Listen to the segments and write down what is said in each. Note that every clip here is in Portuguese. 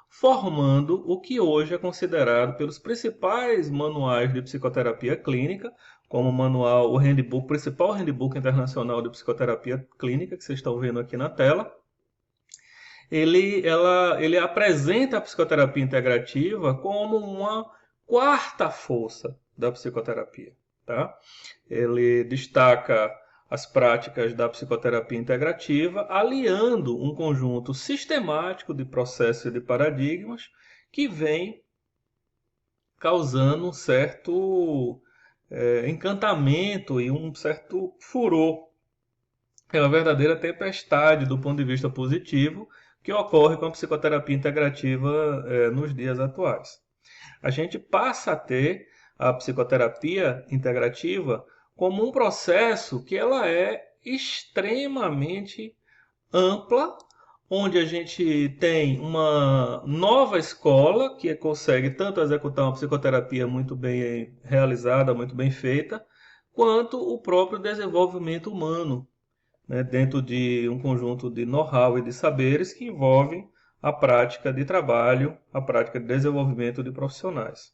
formando o que hoje é considerado pelos principais manuais de psicoterapia clínica, como o manual, o handbook, o principal handbook internacional de psicoterapia clínica, que vocês estão vendo aqui na tela. Ele apresenta a psicoterapia integrativa como uma quarta força da psicoterapia, tá? Ele destaca as práticas da psicoterapia integrativa, aliando um conjunto sistemático de processos e de paradigmas que vem causando um certo encantamento e um certo furor. É uma verdadeira tempestade do ponto de vista positivo que ocorre com a psicoterapia integrativa nos dias atuais. A gente passa a ter a psicoterapia integrativa como um processo que ela é extremamente ampla, onde a gente tem uma nova escola que consegue tanto executar uma psicoterapia muito bem realizada, muito bem feita, quanto o próprio desenvolvimento humano, né, dentro de um conjunto de know-how e de saberes que envolvem a prática de trabalho, a prática de desenvolvimento de profissionais.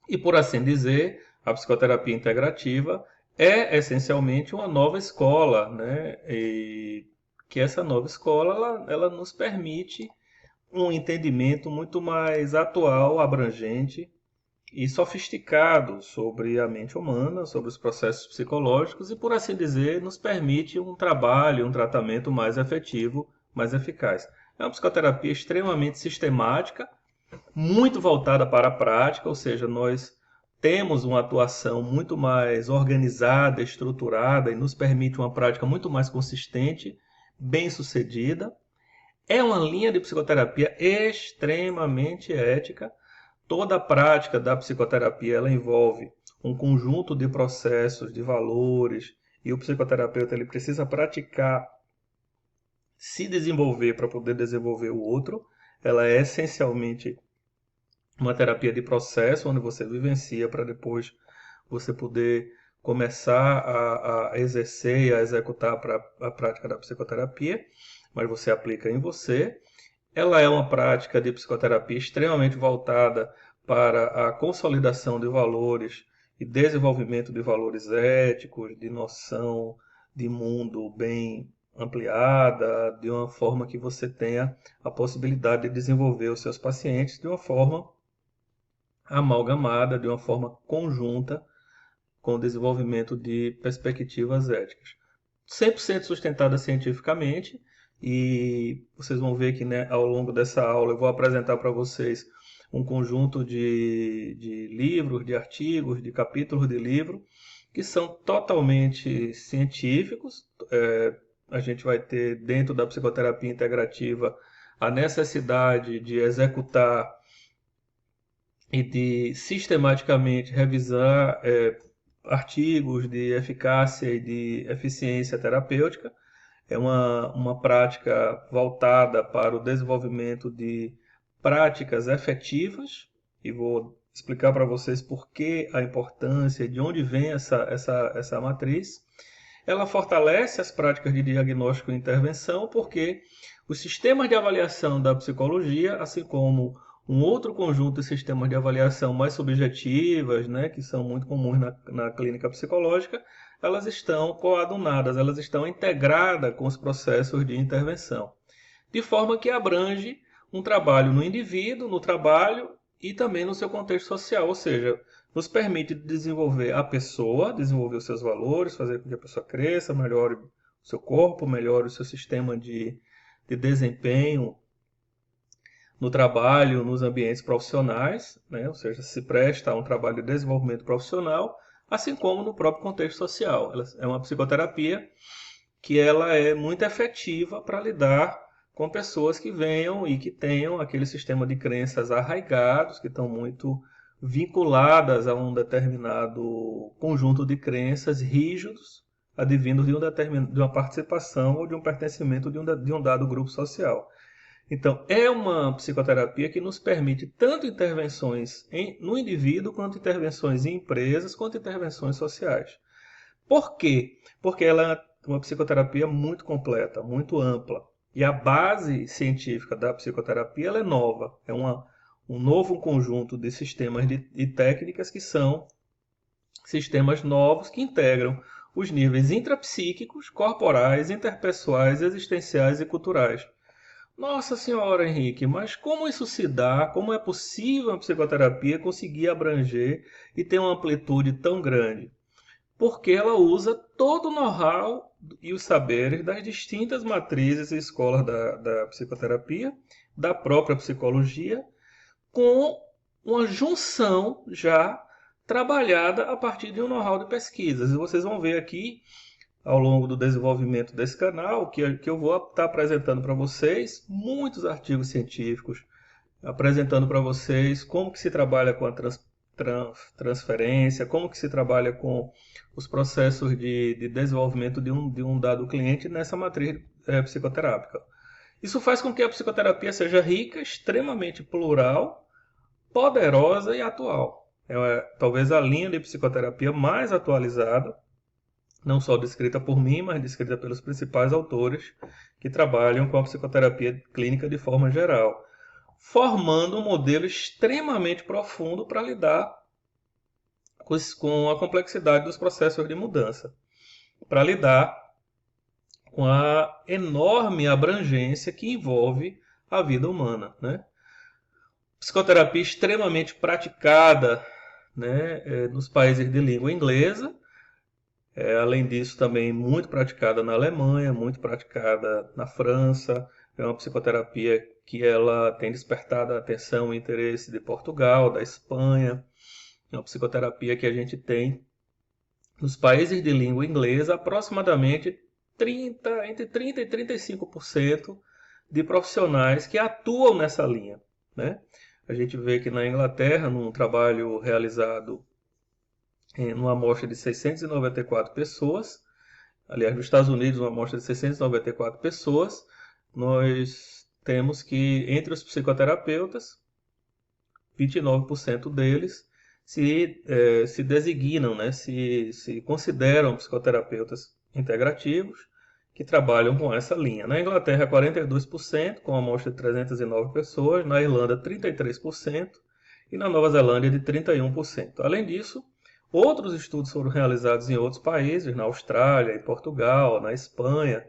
E por assim dizer, a psicoterapia integrativa é essencialmente uma nova escola, né? E que essa nova escola ela nos permite um entendimento muito mais atual, abrangente e sofisticado sobre a mente humana, sobre os processos psicológicos e, por assim dizer, nos permite um trabalho, um tratamento mais efetivo, mais eficaz. É uma psicoterapia extremamente sistemática, muito voltada para a prática, ou seja, nós temos uma atuação muito mais organizada, estruturada e nos permite uma prática muito mais consistente, bem-sucedida. É uma linha de psicoterapia extremamente ética. Toda a prática da psicoterapia ela envolve um conjunto de processos, de valores, e o psicoterapeuta ele precisa praticar, se desenvolver para poder desenvolver o outro. Ela é essencialmente uma terapia de processo, onde você vivencia para depois você poder começar a exercer e a executar a prática da psicoterapia, mas você aplica em você. Ela é uma prática de psicoterapia extremamente voltada para a consolidação de valores e desenvolvimento de valores éticos, de noção de mundo bem ampliada, de uma forma que você tenha a possibilidade de desenvolver os seus pacientes de uma forma amalgamada, de uma forma conjunta com o desenvolvimento de perspectivas éticas. 100% sustentada cientificamente, e vocês vão ver que, né, ao longo dessa aula eu vou apresentar para vocês um conjunto de livros, de artigos, de capítulos de livro que são totalmente científicos. A gente vai ter dentro da psicoterapia integrativa a necessidade de executar e de sistematicamente revisar artigos de eficácia e de eficiência terapêutica. É uma prática voltada para o desenvolvimento de práticas efetivas, e vou explicar para vocês por que a importância, de onde vem essa matriz. Ela fortalece as práticas de diagnóstico e intervenção, porque os sistemas de avaliação da psicologia, assim como um outro conjunto de sistemas de avaliação mais subjetivas, né, que são muito comuns na clínica psicológica, elas estão coadunadas, elas estão integradas com os processos de intervenção, de forma que abrange um trabalho no indivíduo, no trabalho e também no seu contexto social, ou seja, nos permite desenvolver a pessoa, desenvolver os seus valores, fazer com que a pessoa cresça, melhore o seu corpo, melhore o seu sistema de desempenho no trabalho, nos ambientes profissionais, né? Ou seja, se presta a um trabalho de desenvolvimento profissional, assim como no próprio contexto social. Ela é uma psicoterapia que ela é muito efetiva para lidar com pessoas que venham e que tenham aquele sistema de crenças arraigados, que estão muito vinculadas a um determinado conjunto de crenças rígidos, advindos de uma participação ou de um pertencimento de um dado grupo social. Então, é uma psicoterapia que nos permite tanto intervenções no indivíduo, quanto intervenções em empresas, quanto intervenções sociais. Por quê? Porque ela é uma psicoterapia muito completa, muito ampla. E a base científica da psicoterapia ela é nova, é um novo conjunto de sistemas e técnicas que são sistemas novos que integram os níveis intrapsíquicos, corporais, interpessoais, existenciais e culturais. Nossa Senhora, Henrique, mas como isso se dá? Como é possível a psicoterapia conseguir abranger e ter uma amplitude tão grande? Porque ela usa todo o know-how e os saberes das distintas matrizes e escolas da psicoterapia, da própria psicologia, com uma junção já trabalhada a partir de um know-how de pesquisas. E vocês vão ver aqui, ao longo do desenvolvimento desse canal, que eu vou estar apresentando para vocês muitos artigos científicos, apresentando para vocês como que se trabalha com a transferência, como que se trabalha com os processos de desenvolvimento de um dado cliente nessa matriz psicoterápica. Isso faz com que a psicoterapia seja rica, extremamente plural, poderosa e atual. É talvez a linha de psicoterapia mais atualizada, não só descrita por mim, mas descrita pelos principais autores que trabalham com a psicoterapia clínica de forma geral, formando um modelo extremamente profundo para lidar com a complexidade dos processos de mudança, para lidar com a enorme abrangência que envolve a vida humana, né? Psicoterapia extremamente praticada, né, nos países de língua inglesa, além disso também muito praticada na Alemanha, muito praticada na França. É uma psicoterapia que ela tem despertado a atenção e interesse de Portugal, da Espanha. É uma psicoterapia que a gente tem nos países de língua inglesa aproximadamente entre 30% e 35% de profissionais que atuam nessa linha, né? A gente vê que na Inglaterra, num trabalho realizado numa amostra de 694 pessoas, aliás, nos Estados Unidos, uma amostra de 694 pessoas, nós temos que, entre os psicoterapeutas, 29% deles se designam, né, se consideram psicoterapeutas integrativos que trabalham com essa linha. Na Inglaterra, 42%, com uma amostra de 309 pessoas, na Irlanda, 33% e na Nova Zelândia, de 31%. Além disso, outros estudos foram realizados em outros países, na Austrália, em Portugal, na Espanha,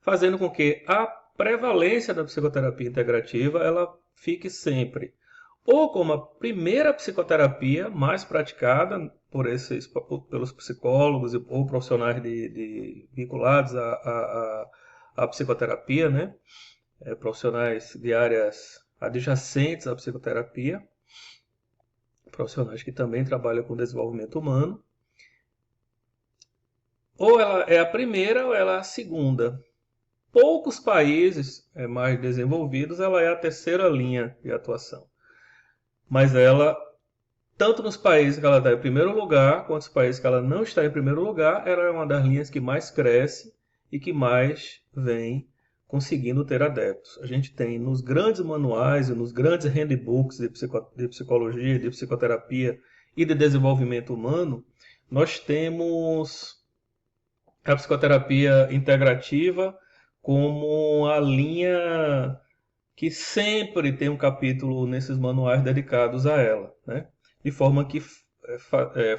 fazendo com que a prevalência da psicoterapia integrativa ela fique sempre ou como a primeira psicoterapia mais praticada pelos psicólogos ou profissionais vinculados à psicoterapia, né? Profissionais de áreas adjacentes à psicoterapia, profissionais que também trabalham com desenvolvimento humano. Ou ela é a primeira ou ela é a segunda. Poucos países mais desenvolvidos, ela é a terceira linha de atuação. Mas ela, tanto nos países que ela está em primeiro lugar, quanto nos países que ela não está em primeiro lugar, ela é uma das linhas que mais cresce e que mais vem conseguindo ter adeptos. A gente tem nos grandes manuais e nos grandes handbooks de psicologia, de psicoterapia e de desenvolvimento humano, nós temos a psicoterapia integrativa como a linha que sempre tem um capítulo nesses manuais dedicados a ela, né? De forma que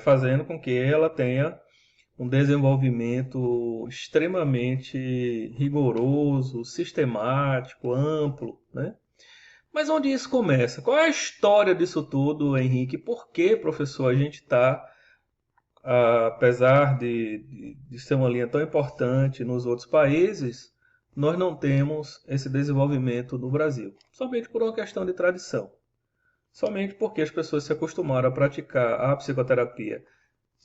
fazendo com que ela tenha um desenvolvimento extremamente rigoroso, sistemático, amplo, né? Mas onde isso começa? Qual é a história disso tudo, Henrique? Por que, professor, a gente está, apesar de ser uma linha tão importante nos outros países, nós não temos esse desenvolvimento no Brasil? Somente por uma questão de tradição. Somente porque as pessoas se acostumaram a praticar a psicoterapia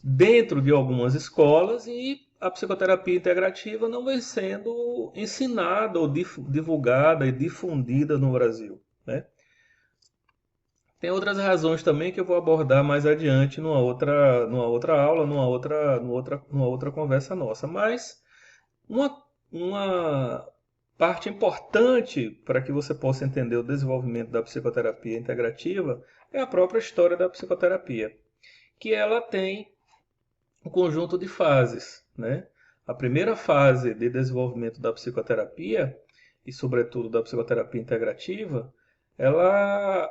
dentro de algumas escolas e a psicoterapia integrativa não vem sendo ensinada ou divulgada e difundida no Brasil, né? Tem outras razões também que eu vou abordar mais adiante numa outra aula, numa outra conversa nossa. Mas uma parte importante para que você possa entender o desenvolvimento da psicoterapia integrativa é a própria história da psicoterapia, que ela tem um conjunto de fases, né? A primeira fase de desenvolvimento da psicoterapia e sobretudo da psicoterapia integrativa, ela,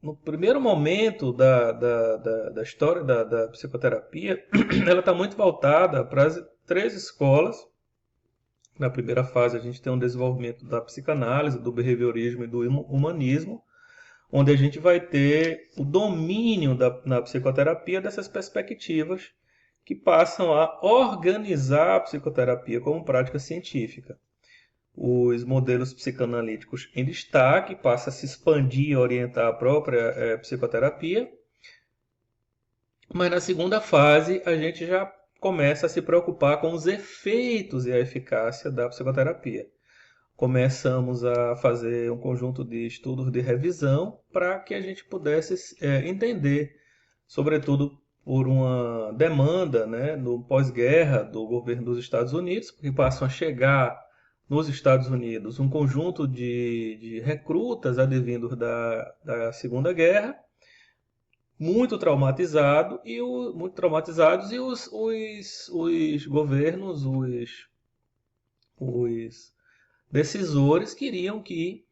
no primeiro momento da história da psicoterapia, ela está muito voltada para as três escolas. Na primeira fase, a gente tem um desenvolvimento da psicanálise, do behaviorismo e do humanismo, onde a gente vai ter o domínio na psicoterapia dessas perspectivas que passam a organizar a psicoterapia como prática científica. Os modelos psicanalíticos em destaque passam a se expandir e orientar a própria psicoterapia. Mas na segunda fase, a gente já começa a se preocupar com os efeitos e a eficácia da psicoterapia. Começamos a fazer um conjunto de estudos de revisão para que a gente pudesse entender, sobretudo por uma demanda, né, no pós-guerra do governo dos Estados Unidos, que passam a chegar nos Estados Unidos um conjunto de recrutas advindos da Segunda Guerra, muito traumatizados e os governos, os decisores queriam que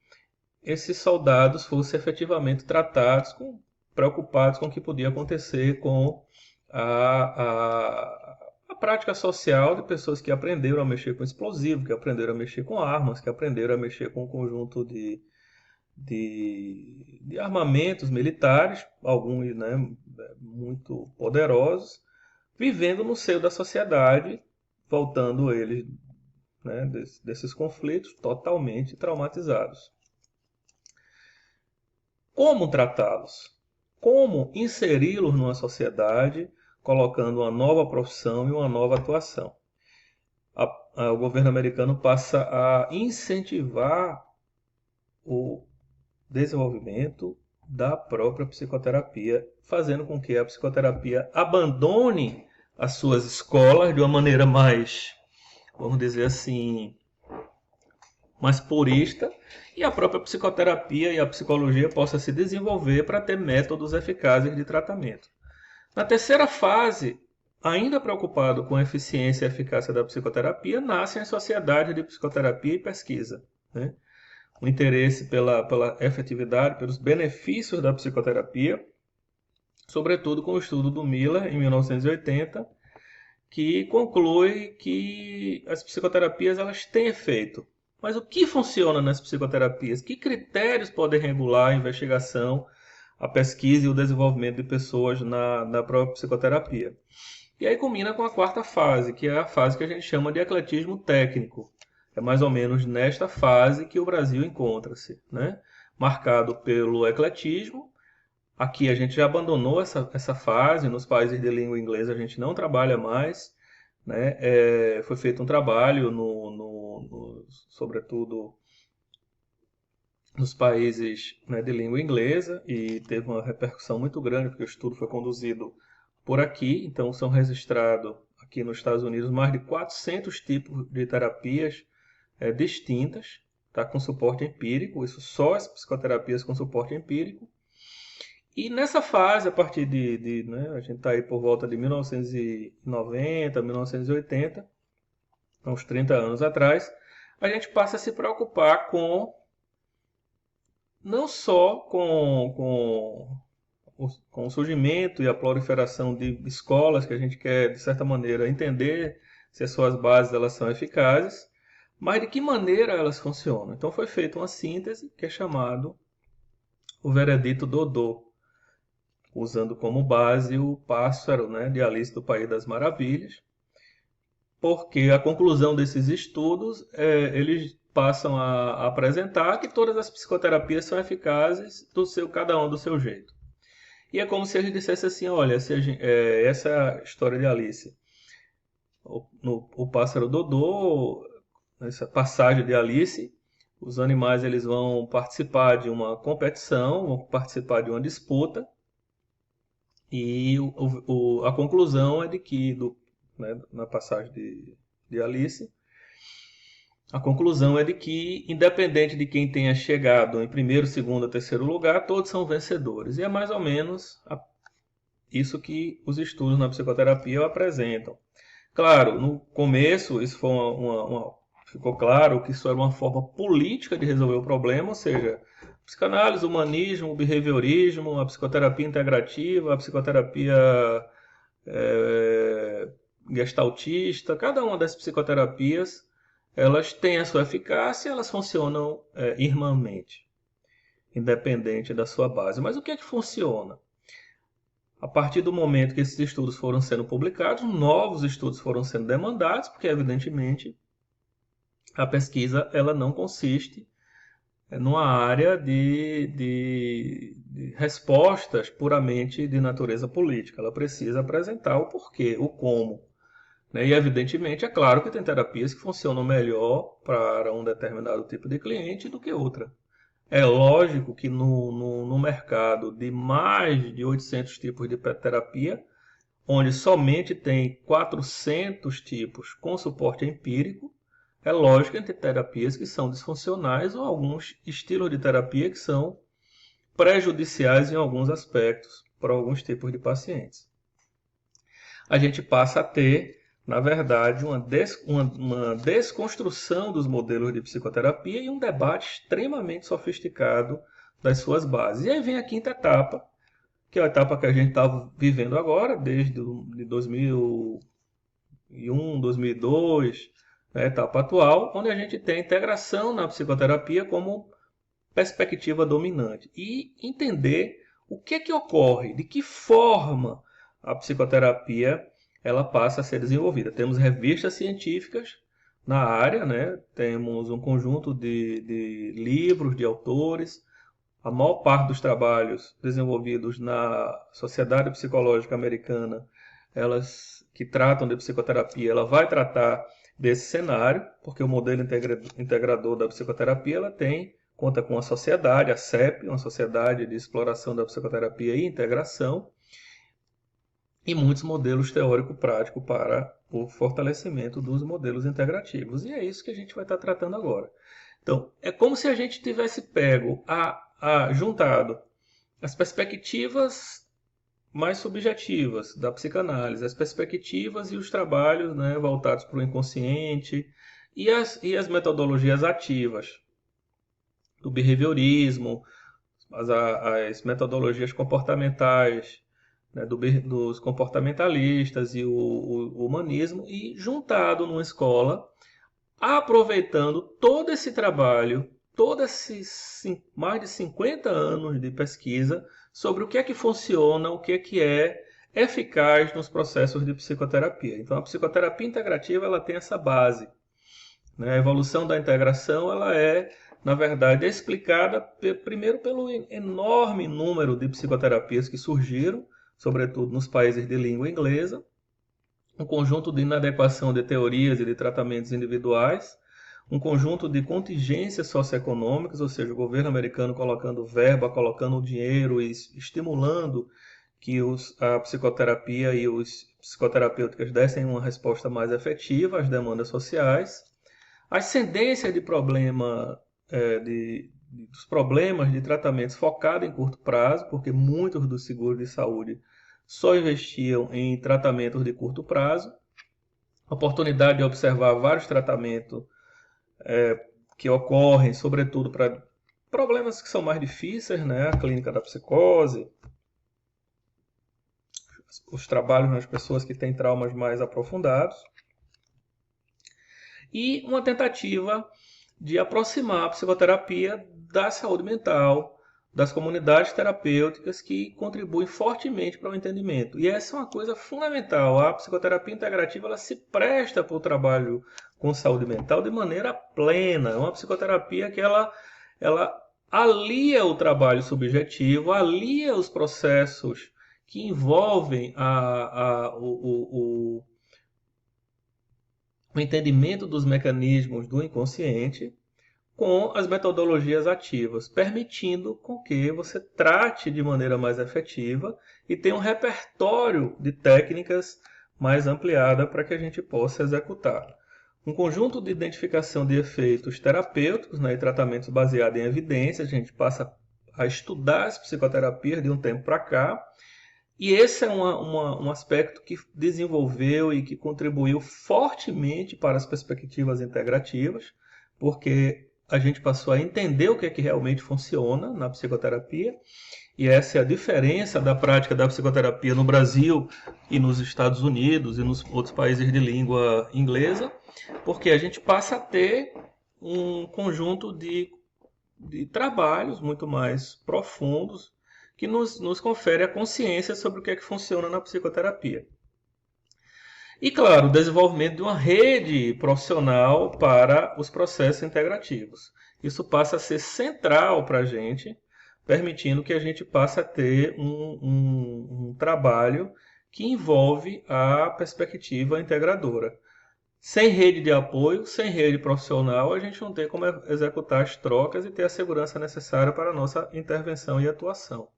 esses soldados fossem efetivamente tratados, preocupados com o que podia acontecer com a prática social de pessoas que aprenderam a mexer com explosivo, que aprenderam a mexer com armas, que aprenderam a mexer com um conjunto de armamentos militares, alguns, né, muito poderosos, vivendo no seio da sociedade, voltando eles, né, desses conflitos totalmente traumatizados. Como tratá-los? Como inseri-los numa sociedade, colocando uma nova profissão e uma nova atuação? O governo americano passa a incentivar o desenvolvimento da própria psicoterapia, fazendo com que a psicoterapia abandone as suas escolas de uma maneira mais, vamos dizer assim, mais purista, e a própria psicoterapia e a psicologia possa se desenvolver para ter métodos eficazes de tratamento. Na terceira fase, ainda preocupado com a eficiência e a eficácia da psicoterapia, nascem as sociedades de psicoterapia e pesquisa, né? O interesse pela efetividade, pelos benefícios da psicoterapia, sobretudo com o estudo do Miller, em 1980, que conclui que as psicoterapias elas têm efeito. Mas o que funciona nas psicoterapias? Que critérios podem regular a investigação, a pesquisa e o desenvolvimento de pessoas na própria psicoterapia? E aí combina com a quarta fase, que é a fase que a gente chama de ecletismo técnico. É mais ou menos nesta fase que o Brasil encontra-se, né? Marcado pelo ecletismo. Aqui a gente já abandonou essa fase, nos países de língua inglesa a gente não trabalha mais, né? Foi feito um trabalho, sobretudo nos países, né, de língua inglesa, e teve uma repercussão muito grande, porque o estudo foi conduzido por aqui. Então são registrados aqui nos Estados Unidos mais de 400 tipos de terapias distintas, tá, com suporte empírico, isso só as psicoterapias com suporte empírico. E nessa fase, a partir né, a gente está aí por volta de 1990, 1980, uns 30 anos atrás, a gente passa a se preocupar não só com o surgimento e a proliferação de escolas, que a gente quer, de certa maneira, entender se as suas bases elas são eficazes, mas de que maneira elas funcionam. Então foi feita uma síntese que é chamado o veredito Dodô, usando como base o pássaro, né, de Alice do País das Maravilhas, porque a conclusão desses estudos, eles passam a apresentar que todas as psicoterapias são eficazes, cada um do seu jeito. E é como se ele dissesse assim, olha, essa é a história de Alice. O pássaro Dodô, nessa passagem de Alice, os animais eles vão participar de uma competição, vão participar de uma disputa, e a conclusão é de que, né, na passagem de Alice, a conclusão é de que, independente de quem tenha chegado em primeiro, segundo ou terceiro lugar, todos são vencedores. E é mais ou menos isso que os estudos na psicoterapia apresentam. Claro, no começo, isso foi uma ficou claro que isso era uma forma política de resolver o problema, ou seja, psicanálise, humanismo, behaviorismo, a psicoterapia integrativa, a psicoterapia gestaltista, cada uma das psicoterapias, elas têm a sua eficácia, elas funcionam irmãmente, independente da sua base. Mas o que é que funciona? A partir do momento que esses estudos foram sendo publicados, novos estudos foram sendo demandados, porque evidentemente a pesquisa ela não consiste numa área de respostas puramente de natureza política. Ela precisa apresentar o porquê, o como. Né? E evidentemente é claro que tem terapias que funcionam melhor para um determinado tipo de cliente do que outra. É lógico que no mercado de mais de 800 tipos de terapia, onde somente tem 400 tipos com suporte empírico, é lógico que tem terapias que são disfuncionais ou alguns estilos de terapia que são prejudiciais em alguns aspectos para alguns tipos de pacientes. A gente passa a ter, na verdade, uma desconstrução dos modelos de psicoterapia e um debate extremamente sofisticado das suas bases. E aí vem a quinta etapa, que é a etapa que a gente está vivendo agora, desde 2001, 2002, a etapa atual, onde a gente tem a integração na psicoterapia como perspectiva dominante e entender o que ocorre, de que forma a psicoterapia ela passa a ser desenvolvida. Temos revistas científicas na área, né? Temos um conjunto de livros, de autores. A maior parte dos trabalhos desenvolvidos na Sociedade Psicológica Americana, elas que tratam de psicoterapia, ela vai tratar desse cenário, porque o modelo integrador da psicoterapia ela conta com a sociedade, a CEP, uma sociedade de exploração da psicoterapia e integração, e muitos modelos teórico-prático para o fortalecimento dos modelos integrativos. E é isso que a gente vai estar tratando agora. Então, é como se a gente tivesse pego, juntado as perspectivas mais subjetivas da psicanálise, as perspectivas e os trabalhos, né, voltados para o inconsciente e as metodologias ativas do behaviorismo, as metodologias comportamentais, né, dos comportamentalistas e o humanismo, e juntado numa escola, aproveitando todo esse trabalho, todos esses mais de 50 anos de pesquisa sobre o que é que funciona, o que é eficaz nos processos de psicoterapia. Então, a psicoterapia integrativa ela tem essa base, né? A evolução da integração ela é, na verdade, explicada primeiro pelo enorme número de psicoterapias que surgiram, sobretudo nos países de língua inglesa, um conjunto de inadequação de teorias e de tratamentos individuais, um conjunto de contingências socioeconômicas, ou seja, o governo americano colocando verba, colocando dinheiro e estimulando que a psicoterapia e os psicoterapêuticas dessem uma resposta mais efetiva às demandas sociais, a ascendência de dos problemas de tratamentos focados em curto prazo, porque muitos dos seguros de saúde só investiam em tratamentos de curto prazo, a oportunidade de observar vários tratamentos que ocorrem, sobretudo para problemas que são mais difíceis, né? A clínica da psicose, os trabalhos nas pessoas que têm traumas mais aprofundados, e uma tentativa de aproximar a psicoterapia da saúde mental, das comunidades terapêuticas que contribuem fortemente para o entendimento. E essa é uma coisa fundamental. A psicoterapia integrativa ela se presta para o trabalho com saúde mental de maneira plena. É uma psicoterapia que ela alia o trabalho subjetivo, alia os processos que envolvem o entendimento dos mecanismos do inconsciente com as metodologias ativas, permitindo com que você trate de maneira mais efetiva e tenha um repertório de técnicas mais ampliada para que a gente possa executar. Um conjunto de identificação de efeitos terapêuticos, né, e tratamentos baseados em evidências, a gente passa a estudar as psicoterapias de um tempo para cá, E esse é um aspecto que desenvolveu e que contribuiu fortemente para as perspectivas integrativas, porque a gente passou a entender o que é que realmente funciona na psicoterapia, e essa é a diferença da prática da psicoterapia no Brasil e nos Estados Unidos e nos outros países de língua inglesa, porque a gente passa a ter um conjunto de trabalhos muito mais profundos que nos confere a consciência sobre o que é que funciona na psicoterapia. E, claro, o desenvolvimento de uma rede profissional para os processos integrativos. Isso passa a ser central para a gente, permitindo que a gente passe a ter um trabalho que envolve a perspectiva integradora. Sem rede de apoio, sem rede profissional, a gente não tem como executar as trocas e ter a segurança necessária para a nossa intervenção e atuação.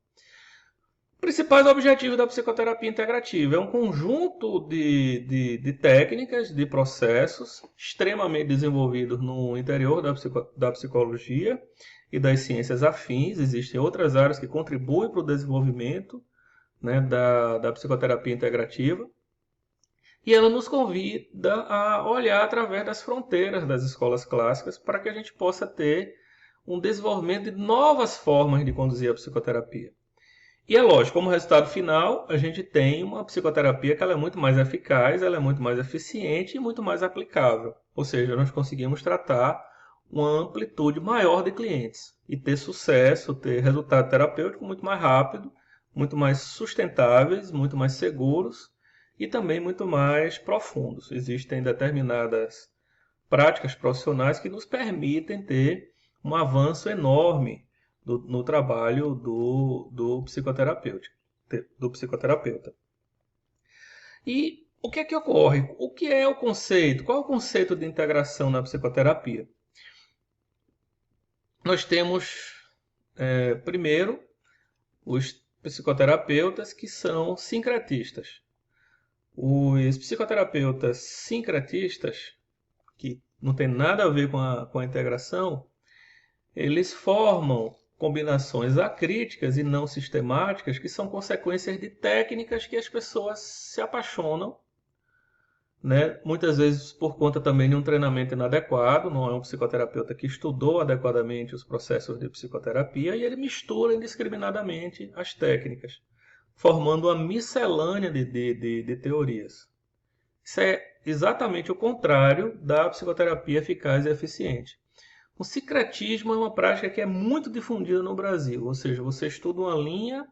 Principais objetivos da psicoterapia integrativa é um conjunto de técnicas, de processos extremamente desenvolvidos no interior da psicologia e das ciências afins. Existem outras áreas que contribuem para o desenvolvimento, né, da psicoterapia integrativa. E ela nos convida a olhar através das fronteiras das escolas clássicas para que a gente possa ter um desenvolvimento de novas formas de conduzir a psicoterapia. E é lógico, como resultado final, a gente tem uma psicoterapia que ela é muito mais eficaz, ela é muito mais eficiente e muito mais aplicável. Ou seja, nós conseguimos tratar uma amplitude maior de clientes e ter sucesso, ter resultado terapêutico muito mais rápido, muito mais sustentáveis, muito mais seguros e também muito mais profundos. Existem determinadas práticas profissionais que nos permitem ter um avanço enorme no trabalho do psicoterapeuta. E o que é que ocorre? O que é o conceito? Qual é o conceito de integração na psicoterapia? Nós temos, primeiro, os psicoterapeutas que são sincretistas. Os psicoterapeutas sincretistas, que não tem nada a ver com a integração, eles formam combinações acríticas e não sistemáticas que são consequências de técnicas que as pessoas se apaixonam, né? Muitas vezes por conta também de um treinamento inadequado, não é um psicoterapeuta que estudou adequadamente os processos de psicoterapia e ele mistura indiscriminadamente as técnicas, formando uma miscelânea de teorias. Isso é exatamente o contrário da psicoterapia eficaz e eficiente. O sincretismo é uma prática que é muito difundida no Brasil, ou seja, você estuda uma linha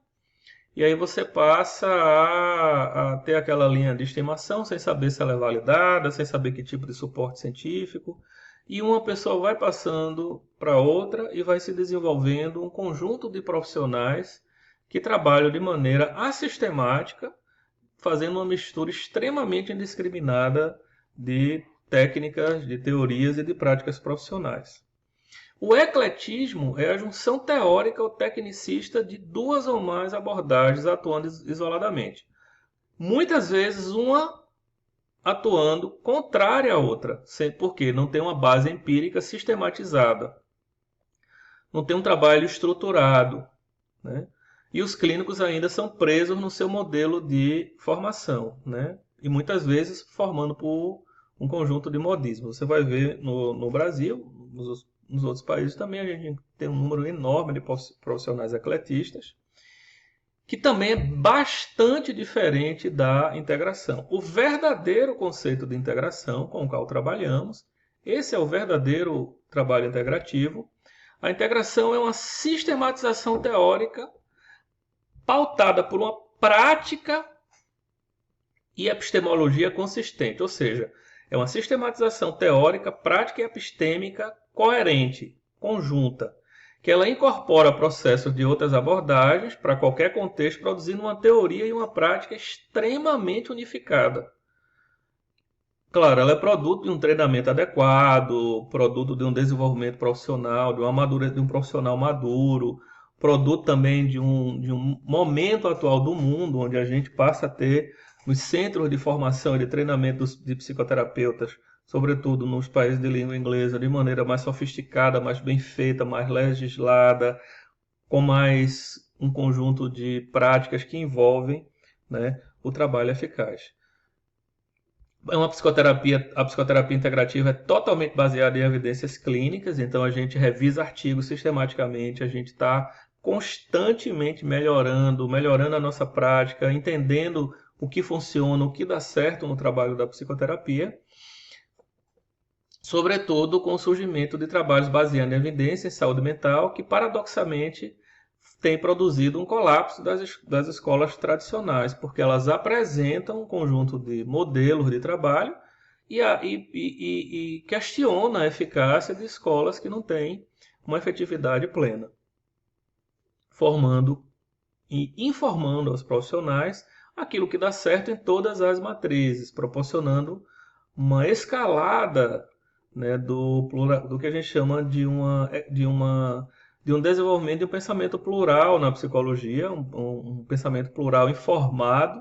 e aí você passa a ter aquela linha de estimação sem saber se ela é validada, sem saber que tipo de suporte científico, e uma pessoa vai passando para outra e vai se desenvolvendo um conjunto de profissionais que trabalham de maneira assistemática, fazendo uma mistura extremamente indiscriminada de técnicas, de teorias e de práticas profissionais. O ecletismo é a junção teórica ou tecnicista de duas ou mais abordagens atuando isoladamente. Muitas vezes uma atuando contrária à outra, porque não tem uma base empírica sistematizada, não tem um trabalho estruturado, né? E os clínicos ainda são presos no seu modelo de formação, né? E muitas vezes formando por um conjunto de modismos. Você vai ver no Brasil, nos outros países também, a gente tem um número enorme de profissionais ecletistas, que também é bastante diferente da integração. O verdadeiro conceito de integração com o qual trabalhamos, esse é o verdadeiro trabalho integrativo. A integração é uma sistematização teórica pautada por uma prática e epistemologia consistente, ou seja, é uma sistematização teórica, prática e epistêmica coerente, conjunta, que ela incorpora processos de outras abordagens para qualquer contexto, produzindo uma teoria e uma prática extremamente unificada. Claro, ela é produto de um treinamento adequado, produto de um desenvolvimento profissional, de uma madurez de um profissional maduro, produto também de um momento atual do mundo, onde a gente passa a ter nos centros de formação e de treinamento de psicoterapeutas, sobretudo nos países de língua inglesa, de maneira mais sofisticada, mais bem feita, mais legislada, com mais um conjunto de práticas que envolvem né, o trabalho eficaz. A psicoterapia integrativa é totalmente baseada em evidências clínicas, então a gente revisa artigos sistematicamente, a gente está constantemente melhorando a nossa prática, entendendo o que funciona, o que dá certo no trabalho da psicoterapia, sobretudo com o surgimento de trabalhos baseados em evidência em saúde mental, que paradoxalmente tem produzido um colapso das escolas tradicionais, porque elas apresentam um conjunto de modelos de trabalho e questionam a eficácia de escolas que não têm uma efetividade plena, formando e informando aos profissionais aquilo que dá certo em todas as matrizes, proporcionando uma escalada, né, do que a gente chama de um desenvolvimento de um pensamento plural na psicologia, um pensamento plural informado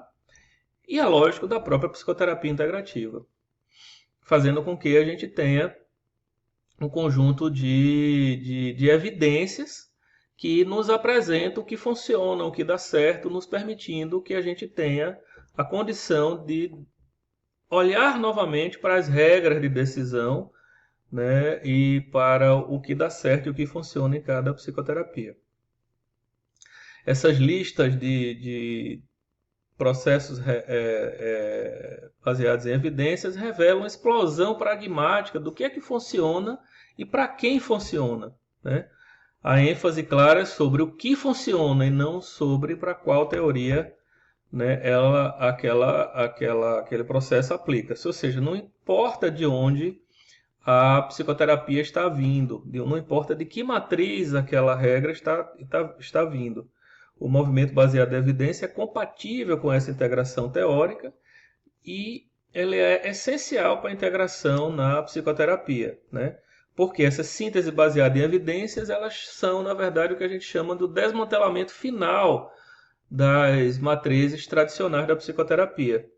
e, é lógico, da própria psicoterapia integrativa, fazendo com que a gente tenha um conjunto de evidências que nos apresentam o que funciona, o que dá certo, nos permitindo que a gente tenha a condição de olhar novamente para as regras de decisão, né, e para o que dá certo e o que funciona em cada psicoterapia. Essas listas de processos baseados em evidências revelam uma explosão pragmática do que é que funciona e para quem funciona, né? A ênfase clara é sobre o que funciona e não sobre para qual teoria, né, aquele processo aplica-se. Ou seja, não importa de onde a psicoterapia está vindo, não importa de que matriz aquela regra está vindo. O movimento baseado em evidência é compatível com essa integração teórica e ele é essencial para a integração na psicoterapia, né? Porque essa síntese baseada em evidências, elas são, na verdade, o que a gente chama do desmantelamento final das matrizes tradicionais da psicoterapia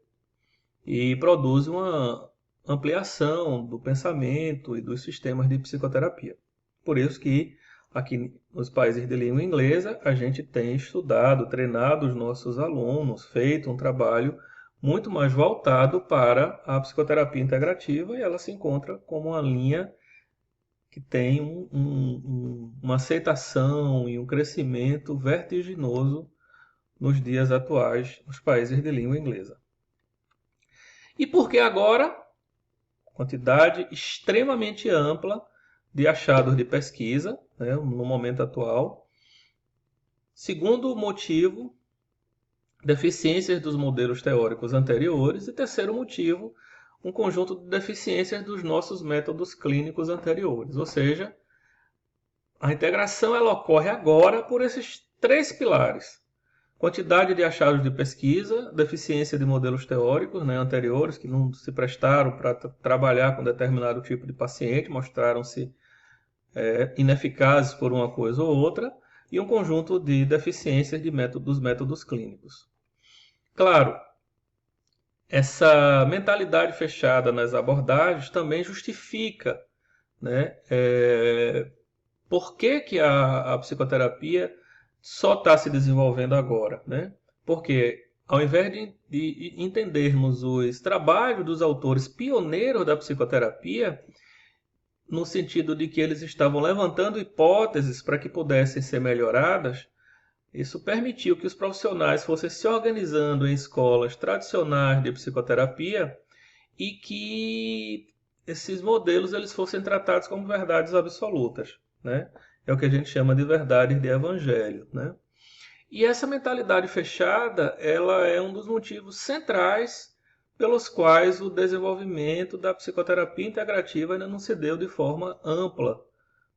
e produz uma ampliação do pensamento e dos sistemas de psicoterapia. Por isso que aqui nos países de língua inglesa a gente tem estudado, treinado os nossos alunos, feito um trabalho muito mais voltado para a psicoterapia integrativa e ela se encontra como uma linha que tem uma aceitação e um crescimento vertiginoso nos dias atuais nos países de língua inglesa. E por que agora? Quantidade extremamente ampla de achados de pesquisa, né, no momento atual. Segundo motivo, deficiências dos modelos teóricos anteriores. E terceiro motivo, um conjunto de deficiências dos nossos métodos clínicos anteriores. Ou seja, a integração ela ocorre agora por esses três pilares. Quantidade de achados de pesquisa, deficiência de modelos teóricos, né, anteriores, que não se prestaram para trabalhar com determinado tipo de paciente, mostraram-se ineficazes por uma coisa ou outra, e um conjunto de deficiências dos métodos clínicos. Claro, essa mentalidade fechada nas abordagens também justifica, né, por que a psicoterapia só está se desenvolvendo agora, né? Porque ao invés de entendermos os trabalhos dos autores pioneiros da psicoterapia, no sentido de que eles estavam levantando hipóteses para que pudessem ser melhoradas, isso permitiu que os profissionais fossem se organizando em escolas tradicionais de psicoterapia e que esses modelos eles fossem tratados como verdades absolutas, né? É o que a gente chama de verdades de evangelho, né? E essa mentalidade fechada, ela é um dos motivos centrais pelos quais o desenvolvimento da psicoterapia integrativa ainda não se deu de forma ampla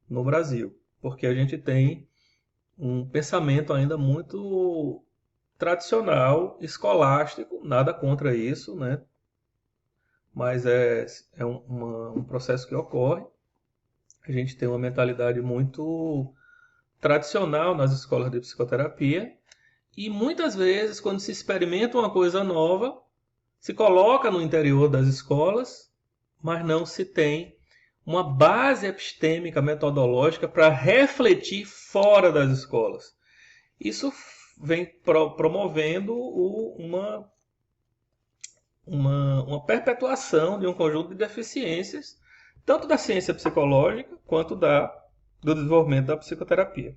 no Brasil, porque a gente tem um pensamento ainda muito tradicional, escolástico, nada contra isso, né? Mas é um processo que ocorre. A gente tem uma mentalidade muito tradicional nas escolas de psicoterapia e muitas vezes, quando se experimenta uma coisa nova, se coloca no interior das escolas, mas não se tem uma base epistêmica metodológica para refletir fora das escolas. Isso vem promovendo uma perpetuação de um conjunto de deficiências, tanto da ciência psicológica quanto do desenvolvimento da psicoterapia.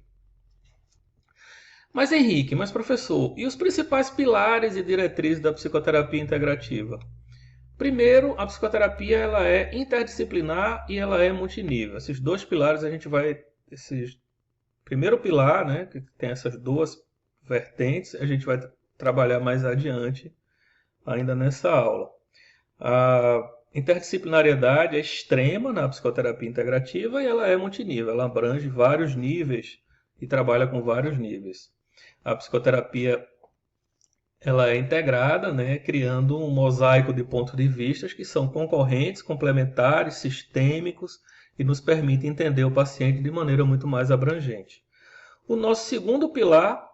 Mas Henrique, mas professor, e os principais pilares e diretrizes da psicoterapia integrativa? Primeiro, a psicoterapia ela é interdisciplinar e ela é multinível. Esses dois pilares a gente vai... Primeiro pilar, né, que tem essas duas vertentes, a gente vai trabalhar mais adiante ainda nessa aula. A interdisciplinariedade é extrema na psicoterapia integrativa e ela é multinível. Ela abrange vários níveis e trabalha com vários níveis. A psicoterapia ela é integrada, né, criando um mosaico de pontos de vista que são concorrentes, complementares, sistêmicos e nos permite entender o paciente de maneira muito mais abrangente. O nosso segundo pilar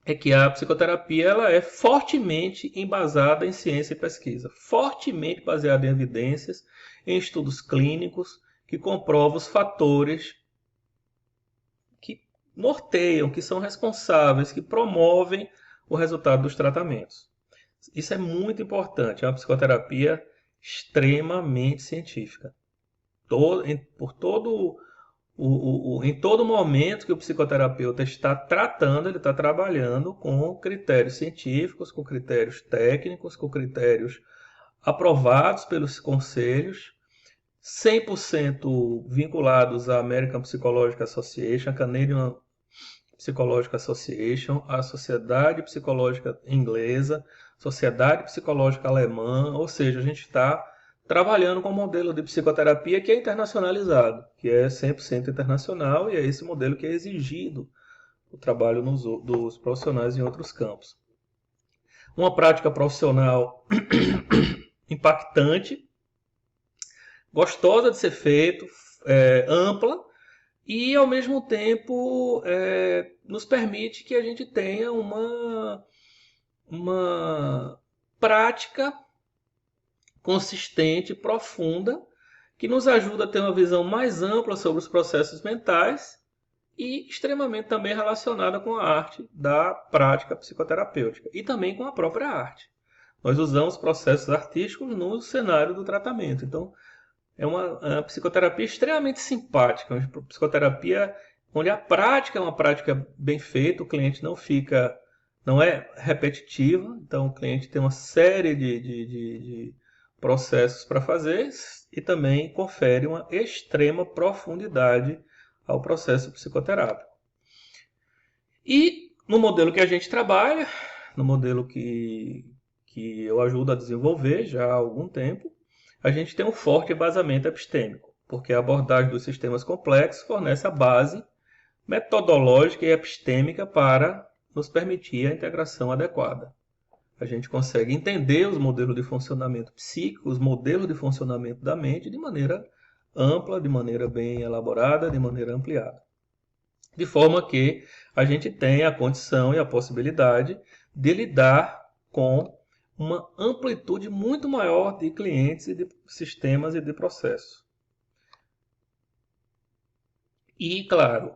é que a psicoterapia ela é fortemente embasada em ciência e pesquisa, fortemente baseada em evidências, em estudos clínicos que comprovam os fatores que norteiam, que são responsáveis, que promovem o resultado dos tratamentos. Isso é muito importante, é uma psicoterapia extremamente científica. Em todo momento que o psicoterapeuta está tratando, ele está trabalhando com critérios científicos, com critérios técnicos, com critérios aprovados pelos conselhos, 100% vinculados à American Psychological Association, a Canadian Psychological Association, a Sociedade Psicológica Inglesa, Sociedade Psicológica Alemã, ou seja, a gente está trabalhando com um modelo de psicoterapia que é internacionalizado, que é 100% internacional, e é esse modelo que é exigido o trabalho dos profissionais em outros campos. Uma prática profissional impactante, gostosa de ser feito, ampla, e ao mesmo tempo nos permite que a gente tenha uma prática consistente, profunda, que nos ajuda a ter uma visão mais ampla sobre os processos mentais e extremamente também relacionada com a arte da prática psicoterapêutica e também com a própria arte. Nós usamos processos artísticos no cenário do tratamento. Então, é uma psicoterapia extremamente simpática, uma psicoterapia onde a prática é uma prática bem feita, o cliente não é repetitiva, então o cliente tem uma série de processos para fazer e também confere uma extrema profundidade ao processo psicoterápico. E no modelo que a gente trabalha, no modelo que eu ajudo a desenvolver já há algum tempo, a gente tem um forte embasamento epistêmico, porque a abordagem dos sistemas complexos fornece a base metodológica e epistêmica para nos permitir a integração adequada. A gente consegue entender os modelos de funcionamento psíquico, os modelos de funcionamento da mente de maneira ampla, de maneira bem elaborada, de maneira ampliada. De forma que a gente tenha a condição e a possibilidade de lidar com uma amplitude muito maior de clientes e de sistemas e de processos. E, claro,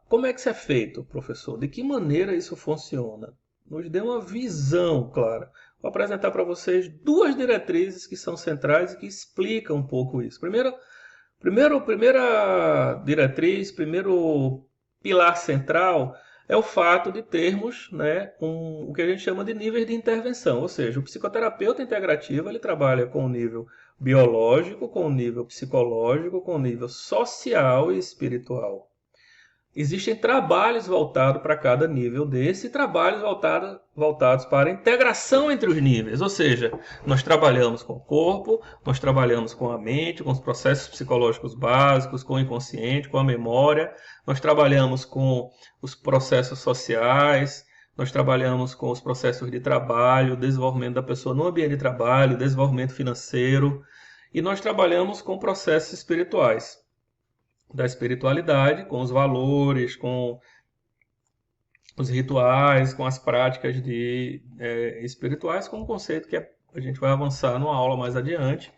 como é que isso é feito, professor? De que maneira isso funciona? Nos dê uma visão clara. Vou apresentar para vocês duas diretrizes que são centrais e que explicam um pouco isso. Primeira diretriz, primeiro pilar central é o fato de termos, né, o que a gente chama de níveis de intervenção. Ou seja, o psicoterapeuta integrativo ele trabalha com o nível biológico, com o nível psicológico, com o nível social e espiritual. Existem trabalhos voltados para cada nível desse e trabalhos voltados para a integração entre os níveis. Ou seja, nós trabalhamos com o corpo, nós trabalhamos com a mente, com os processos psicológicos básicos, com o inconsciente, com a memória, nós trabalhamos com os processos sociais, nós trabalhamos com os processos de trabalho, desenvolvimento da pessoa no ambiente de trabalho, desenvolvimento financeiro, e nós trabalhamos com processos espirituais. Da espiritualidade, com os valores, com os rituais, com as práticas espirituais, com um conceito que a gente vai avançar numa aula mais adiante.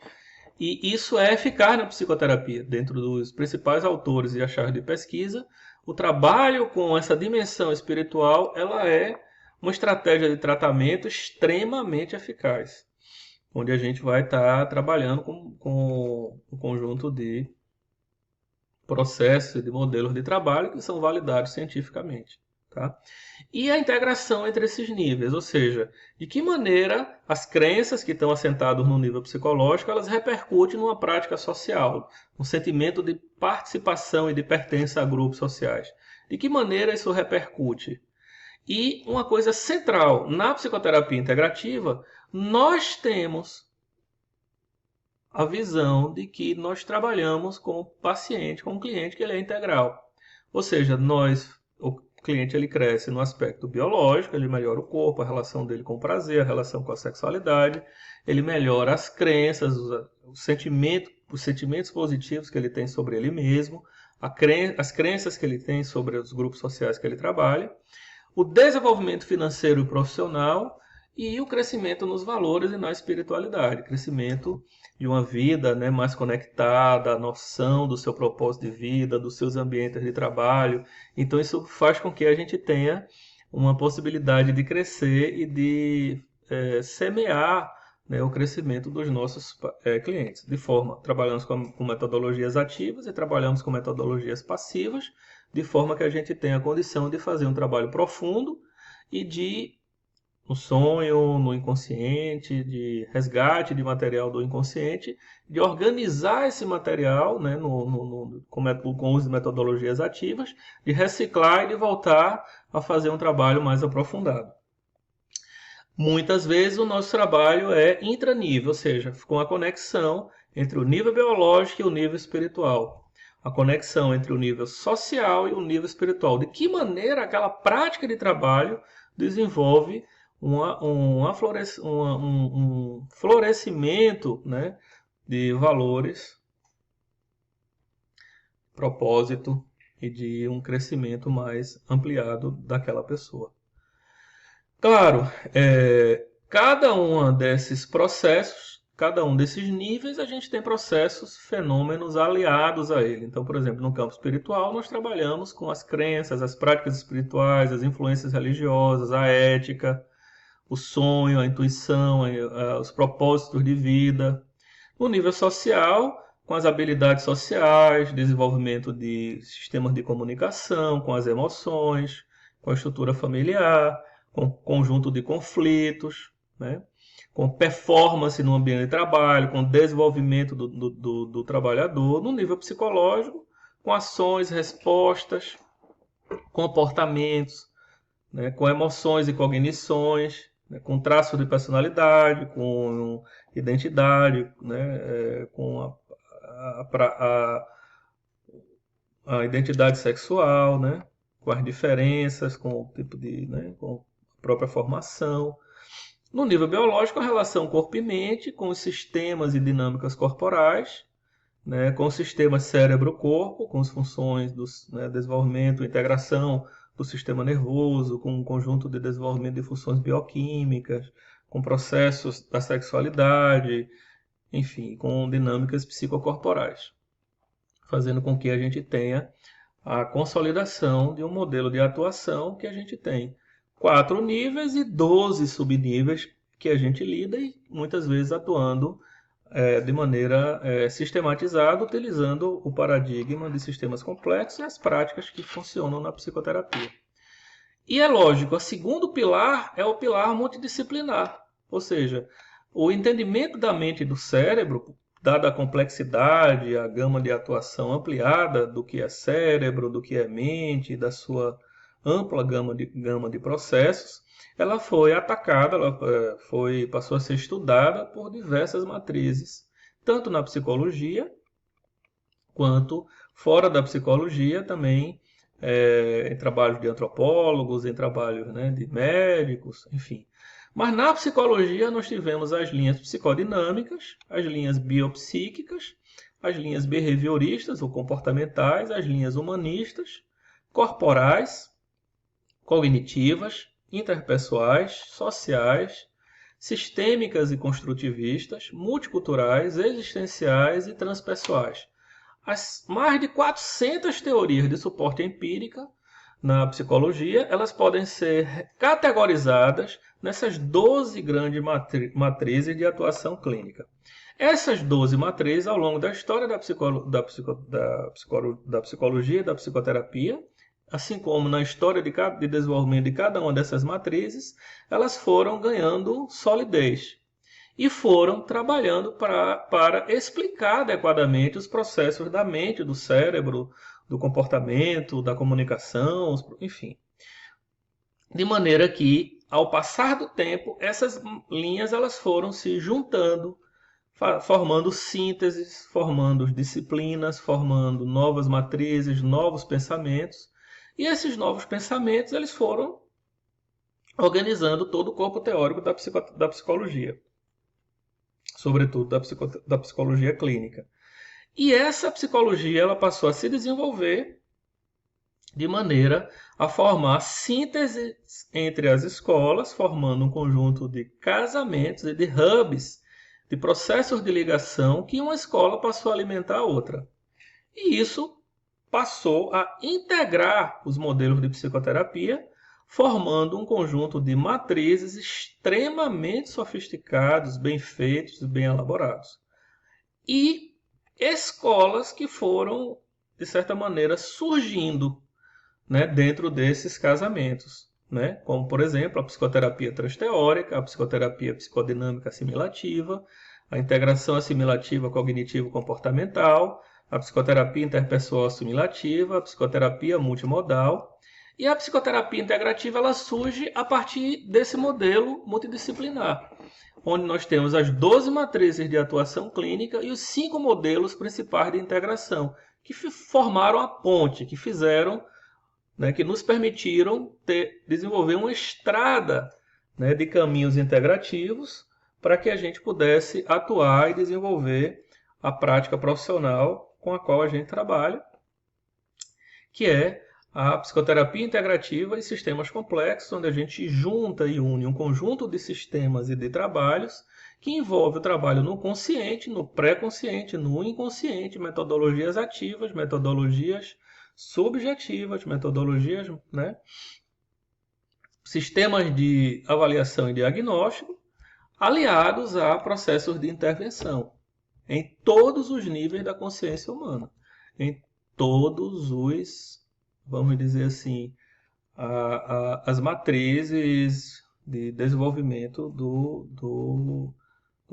E isso é eficaz na psicoterapia. Dentro dos principais autores e achados de pesquisa, o trabalho com essa dimensão espiritual, ela é uma estratégia de tratamento extremamente eficaz, onde a gente vai estar trabalhando com um conjunto de processos e de modelos de trabalho que são validados cientificamente. Tá? E a integração entre esses níveis, ou seja, de que maneira as crenças que estão assentadas no nível psicológico, elas repercutem numa prática social, um sentimento de participação e de pertença a grupos sociais. De que maneira isso repercute? E uma coisa central, na psicoterapia integrativa, nós temos a visão de que nós trabalhamos com o paciente, com o cliente, que ele é integral. Ou seja, o cliente ele cresce no aspecto biológico, ele melhora o corpo, a relação dele com o prazer, a relação com a sexualidade, ele melhora as crenças, os sentimentos positivos que ele tem sobre ele mesmo, as crenças que ele tem sobre os grupos sociais que ele trabalha, o desenvolvimento financeiro e profissional e o crescimento nos valores e na espiritualidade, crescimento de uma vida, né, mais conectada, a noção do seu propósito de vida, dos seus ambientes de trabalho. Então isso faz com que a gente tenha uma possibilidade de crescer e de semear, né, o crescimento dos nossos clientes. Trabalhamos com metodologias ativas e trabalhamos com metodologias passivas, de forma que a gente tenha a condição de fazer um trabalho profundo e no sonho, no inconsciente, de resgate de material do inconsciente, de organizar esse material, né, com o uso de metodologias ativas, de reciclar e de voltar a fazer um trabalho mais aprofundado. Muitas vezes o nosso trabalho é intranível, ou seja, com a conexão entre o nível biológico e o nível espiritual. A conexão entre o nível social e o nível espiritual. De que maneira aquela prática de trabalho desenvolve um florescimento, né, de valores, propósito e de um crescimento mais ampliado daquela pessoa. Claro, cada um desses processos, cada um desses níveis, a gente tem processos, fenômenos aliados a ele. Então, por exemplo, no campo espiritual, nós trabalhamos com as crenças, as práticas espirituais, as influências religiosas, a ética, o sonho, a intuição, os propósitos de vida. No nível social, com as habilidades sociais, desenvolvimento de sistemas de comunicação, com as emoções, com a estrutura familiar, com conjunto de conflitos, né? Com performance no ambiente de trabalho, com desenvolvimento do trabalhador. No nível psicológico, com ações, respostas, comportamentos, né? Com emoções e cognições, né? Com traços de personalidade, com identidade, né? Com a identidade sexual, né? Com as diferenças, com o tipo de, né? Com a própria formação. No nível biológico, a relação corpo e mente, com os sistemas e dinâmicas corporais, né? Com o sistema cérebro-corpo, com as funções do, né, desenvolvimento, integração do sistema nervoso, com um conjunto de desenvolvimento de funções bioquímicas, com processos da sexualidade, enfim, com dinâmicas psicocorporais, fazendo com que a gente tenha a consolidação de um modelo de atuação que a gente tem 4 níveis e 12 subníveis que a gente lida e muitas vezes atuando de maneira sistematizada, utilizando o paradigma de sistemas complexos e as práticas que funcionam na psicoterapia. E é lógico, o segundo pilar é o pilar multidisciplinar, ou seja, o entendimento da mente e do cérebro, dada a complexidade, a gama de atuação ampliada do que é cérebro, do que é mente, da sua ampla gama de processos, ela foi atacada, passou a ser estudada por diversas matrizes, tanto na psicologia quanto fora da psicologia também, em trabalhos de antropólogos, em trabalhos, né, de médicos, enfim. Mas na psicologia nós tivemos as linhas psicodinâmicas, as linhas biopsíquicas, as linhas behavioristas ou comportamentais, as linhas humanistas, corporais, cognitivas, interpessoais, sociais, sistêmicas e construtivistas, multiculturais, existenciais e transpessoais. as mais de 400 teorias de suporte empírica na psicologia, elas podem ser categorizadas nessas 12 grandes matrizes de atuação clínica. Essas 12 matrizes, ao longo da história da psicologia e da psicoterapia, assim como na história de desenvolvimento de cada uma dessas matrizes, elas foram ganhando solidez e foram trabalhando para explicar adequadamente os processos da mente, do cérebro, do comportamento, da comunicação, enfim. De maneira que, ao passar do tempo, essas linhas elas foram se juntando, formando sínteses, formando disciplinas, formando novas matrizes, novos pensamentos. E esses novos pensamentos eles foram organizando todo o corpo teórico da psicologia, sobretudo da psicologia clínica. E essa psicologia ela passou a se desenvolver de maneira a formar sínteses entre as escolas, formando um conjunto de casamentos e de hubs, de processos de ligação que uma escola passou a alimentar a outra. E isso passou a integrar os modelos de psicoterapia, formando um conjunto de matrizes extremamente sofisticados, bem feitos e bem elaborados. E escolas que foram, de certa maneira, surgindo, né, dentro desses casamentos, né? Como, por exemplo, a psicoterapia transteórica, a psicoterapia psicodinâmica assimilativa, a integração assimilativa cognitivo-comportamental, a psicoterapia interpessoal assimilativa, a psicoterapia multimodal. E a psicoterapia integrativa ela surge a partir desse modelo multidisciplinar, onde nós temos as 12 matrizes de atuação clínica e os 5 modelos principais de integração, que formaram a ponte, que fizeram, né, que nos permitiram desenvolver uma estrada, né, de caminhos integrativos para que a gente pudesse atuar e desenvolver a prática profissional com a qual a gente trabalha, que é a psicoterapia integrativa e sistemas complexos, onde a gente junta e une um conjunto de sistemas e de trabalhos que envolve o trabalho no consciente, no pré-consciente, no inconsciente, metodologias ativas, metodologias subjetivas, metodologias, né, sistemas de avaliação e diagnóstico, aliados a processos de intervenção em todos os níveis da consciência humana, em todos os, vamos dizer assim, as matrizes de desenvolvimento do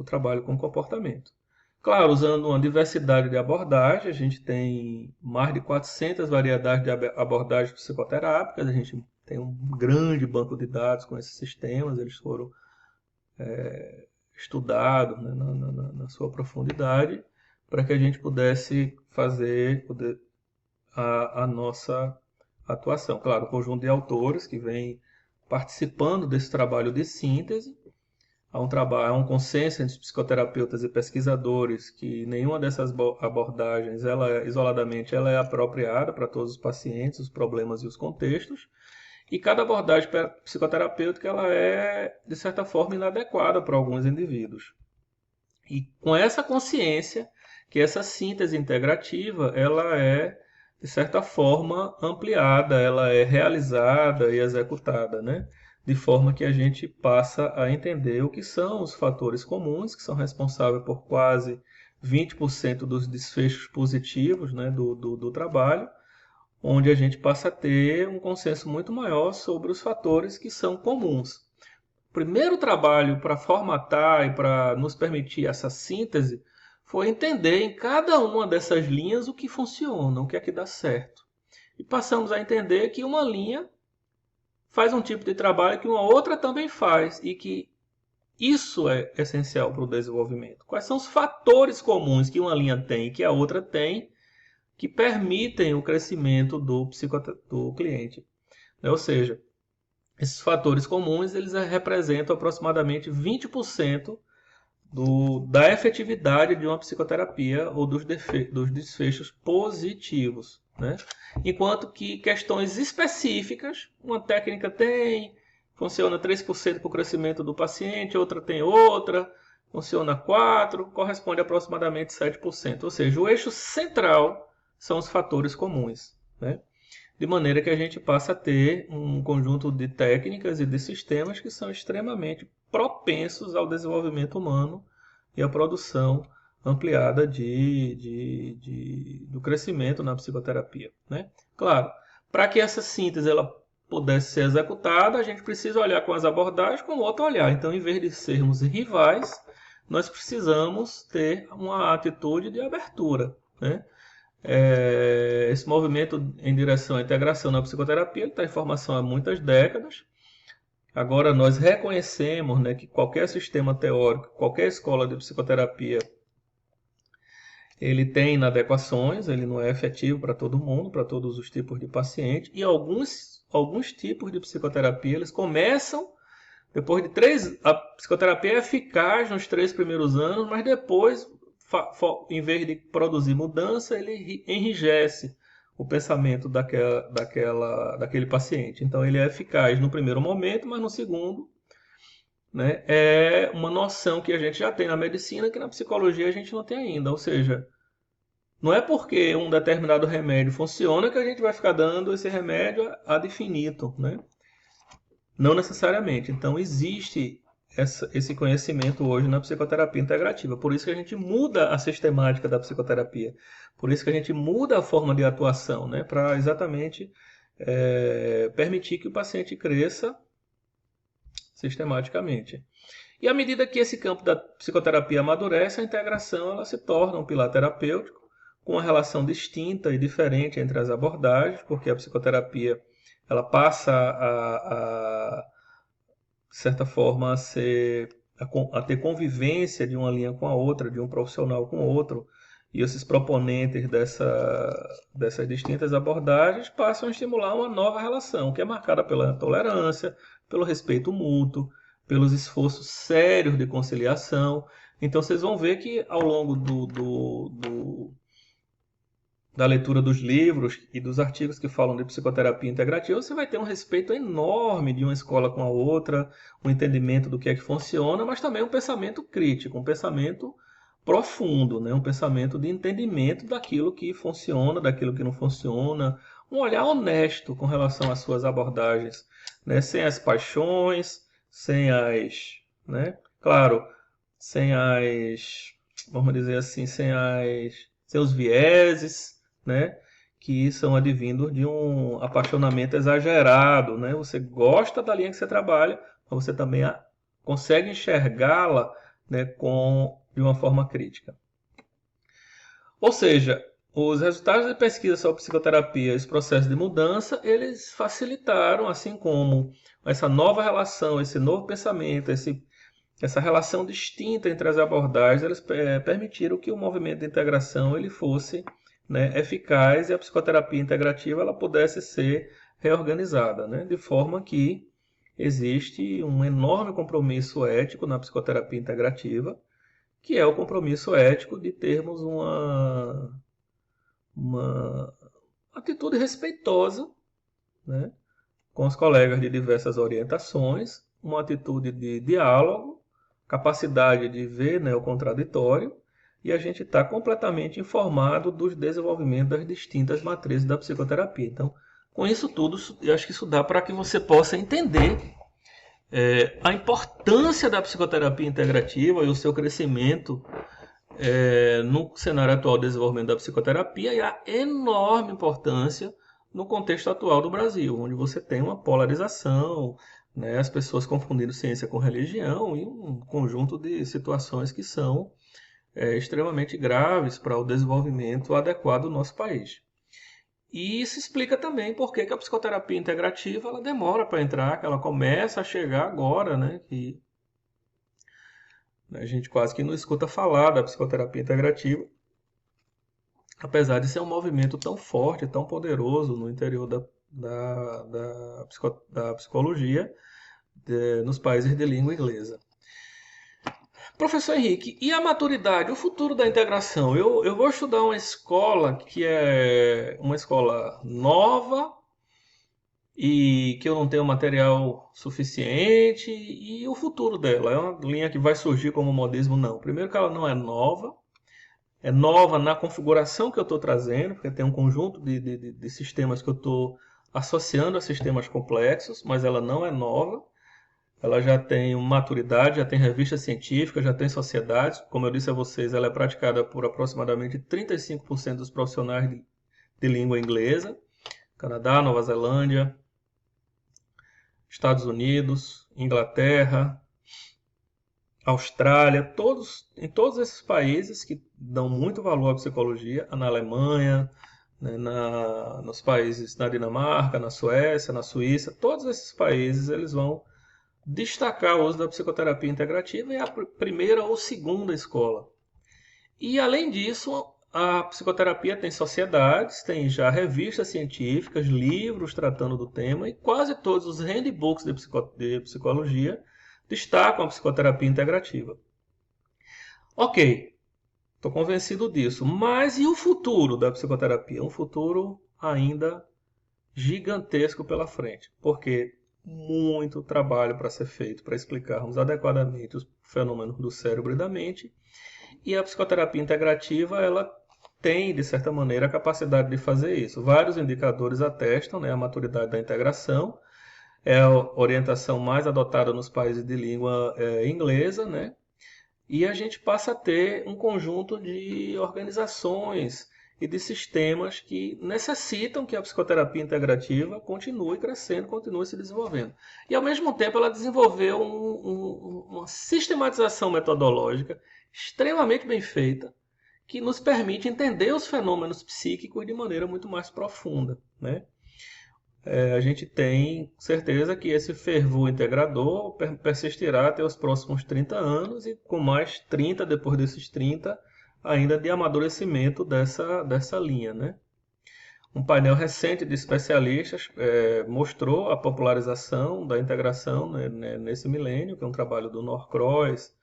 trabalho com comportamento. Claro, usando uma diversidade de abordagens, a gente tem mais de 400 variedades de abordagens psicoterápicas, a gente tem um grande banco de dados com esses sistemas, eles foram estudados, né, na sua profundidade, para que a gente pudesse fazer a nossa atuação. Claro, um conjunto de autores que vem participando desse trabalho de síntese. Há um consenso entre psicoterapeutas e pesquisadores que nenhuma dessas abordagens, isoladamente, ela é apropriada para todos os pacientes, os problemas e os contextos. E cada abordagem psicoterapêutica ela é, de certa forma, inadequada para alguns indivíduos. E com essa consciência que essa síntese integrativa ela é, de certa forma, ampliada, ela é realizada e executada, né? De forma que a gente passa a entender o que são os fatores comuns, que são responsáveis por quase 20% dos desfechos positivos, né, do trabalho, onde a gente passa a ter um consenso muito maior sobre os fatores que são comuns. O primeiro trabalho para formatar e para nos permitir essa síntese foi entender em cada uma dessas linhas o que funciona, o que é que dá certo. E passamos a entender que uma linha faz um tipo de trabalho que uma outra também faz e que isso é essencial para o desenvolvimento. Quais são os fatores comuns que uma linha tem e que a outra tem que permitem o crescimento do cliente? Ou seja, esses fatores comuns eles representam aproximadamente 20% da efetividade de uma psicoterapia ou dos desfechos positivos, né? Enquanto que questões específicas, uma técnica funciona 3% para o crescimento do paciente, outra tem outra, funciona 4%, corresponde a aproximadamente 7%. Ou seja, o eixo central são os fatores comuns, né? De maneira que a gente passa a ter um conjunto de técnicas e de sistemas que são extremamente propensos ao desenvolvimento humano e à produção ampliada do crescimento na psicoterapia, né? Claro, para que essa síntese ela pudesse ser executada, a gente precisa olhar com as abordagens com outro olhar. Então, em vez de sermos rivais, nós precisamos ter uma atitude de abertura, né? Esse movimento em direção à integração na psicoterapia está em formação há muitas décadas. Agora nós reconhecemos, né, que qualquer sistema teórico, qualquer escola de psicoterapia, ele tem inadequações, ele não é efetivo para todo mundo, para todos os tipos de paciente. E alguns tipos de psicoterapia, eles começam, depois de a psicoterapia é eficaz nos 3 primeiros anos, mas depois, em vez de produzir mudança, ele enrijece o pensamento daquele paciente. Então, ele é eficaz no primeiro momento, mas no segundo, né, é uma noção que a gente já tem na medicina que na psicologia a gente não tem ainda. Ou seja, não é porque um determinado remédio funciona que a gente vai ficar dando esse remédio ad infinitum, né? Não necessariamente. Então, existe esse conhecimento hoje na psicoterapia integrativa. Por isso que a gente muda a sistemática da psicoterapia. Por isso que a gente muda a forma de atuação, né? Para exatamente permitir que o paciente cresça sistematicamente. E à medida que esse campo da psicoterapia amadurece, a integração ela se torna um pilar terapêutico, com uma relação distinta e diferente entre as abordagens, porque a psicoterapia ela passa de certa forma, a ter convivência de uma linha com a outra, de um profissional com o outro, e esses proponentes dessas distintas abordagens passam a estimular uma nova relação, que é marcada pela tolerância, pelo respeito mútuo, pelos esforços sérios de conciliação. Então, vocês vão ver que ao longo da leitura dos livros e dos artigos que falam de psicoterapia integrativa, você vai ter um respeito enorme de uma escola com a outra, um entendimento do que é que funciona, mas também um pensamento crítico, um pensamento profundo, né? Um pensamento de entendimento daquilo que funciona, daquilo que não funciona, um olhar honesto com relação às suas abordagens, né? Sem as paixões, sem as, né? Claro, sem as, vamos dizer assim, sem os vieses, né, que são advindos de um apaixonamento exagerado, né? Você gosta da linha que você trabalha, mas você também consegue enxergá-la, né, de uma forma crítica. Ou seja, os resultados de pesquisa sobre psicoterapia e os processos de mudança, eles facilitaram, assim como essa nova relação, esse novo pensamento, essa relação distinta entre as abordagens, eles permitiram que o movimento de integração ele fosse, né, eficaz e a psicoterapia integrativa ela pudesse ser reorganizada, né, de forma que existe um enorme compromisso ético na psicoterapia integrativa, que é o compromisso ético de termos uma atitude respeitosa, né, com os colegas de diversas orientações, uma atitude de diálogo, capacidade de ver, né, o contraditório, e a gente está completamente informado dos desenvolvimentos das distintas matrizes da psicoterapia. Então, com isso tudo, eu acho que isso dá para que você possa entender a importância da psicoterapia integrativa e o seu crescimento no cenário atual de desenvolvimento da psicoterapia e a enorme importância no contexto atual do Brasil, onde você tem uma polarização, né, as pessoas confundindo ciência com religião e um conjunto de situações que são extremamente graves para o desenvolvimento adequado do nosso país. E isso explica também por que a psicoterapia integrativa ela demora para entrar, que ela começa a chegar agora, né, que a gente quase que não escuta falar da psicoterapia integrativa, apesar de ser um movimento tão forte, tão poderoso no interior da psicologia nos países de língua inglesa. Professor Henrique, e a maturidade, o futuro da integração? Eu vou estudar uma escola que é uma escola nova, e que eu não tenho material suficiente, e o futuro dela? É uma linha que vai surgir como modismo? Não. Primeiro que ela não é nova na configuração que eu estou trazendo, porque tem um conjunto de sistemas que eu estou associando a sistemas complexos, mas ela não é nova. Ela já tem maturidade, já tem revistas científicas, já tem sociedades. Como eu disse a vocês, ela é praticada por aproximadamente 35% dos profissionais de língua inglesa. Canadá, Nova Zelândia, Estados Unidos, Inglaterra, Austrália, em todos esses países que dão muito valor à psicologia, na Alemanha, né, nos países, na Dinamarca, na Suécia, na Suíça, todos esses países eles vão destacar o uso da psicoterapia integrativa em a primeira ou segunda escola. E além disso, a psicoterapia tem sociedades, tem já revistas científicas, livros tratando do tema, e quase todos os handbooks de psicologia destacam a psicoterapia integrativa. Ok, estou convencido disso, mas e o futuro da psicoterapia? Um futuro ainda gigantesco pela frente, porque muito trabalho para ser feito para explicarmos adequadamente os fenômenos do cérebro e da mente, e a psicoterapia integrativa ela tem, de certa maneira, a capacidade de fazer isso. Vários indicadores atestam, né, a maturidade da integração, é a orientação mais adotada nos países de língua inglesa, né? E a gente passa a ter um conjunto de organizações e de sistemas que necessitam que a psicoterapia integrativa continue crescendo, continue se desenvolvendo. E, ao mesmo tempo, ela desenvolveu uma sistematização metodológica extremamente bem feita, que nos permite entender os fenômenos psíquicos de maneira muito mais profunda, né? A gente tem certeza que esse fervor integrador persistirá até os próximos 30 anos e com mais 30 depois desses 30 ainda de amadurecimento dessa linha, né? Um painel recente de especialistas mostrou a popularização da integração, né, nesse milênio, que é um trabalho do Norcross,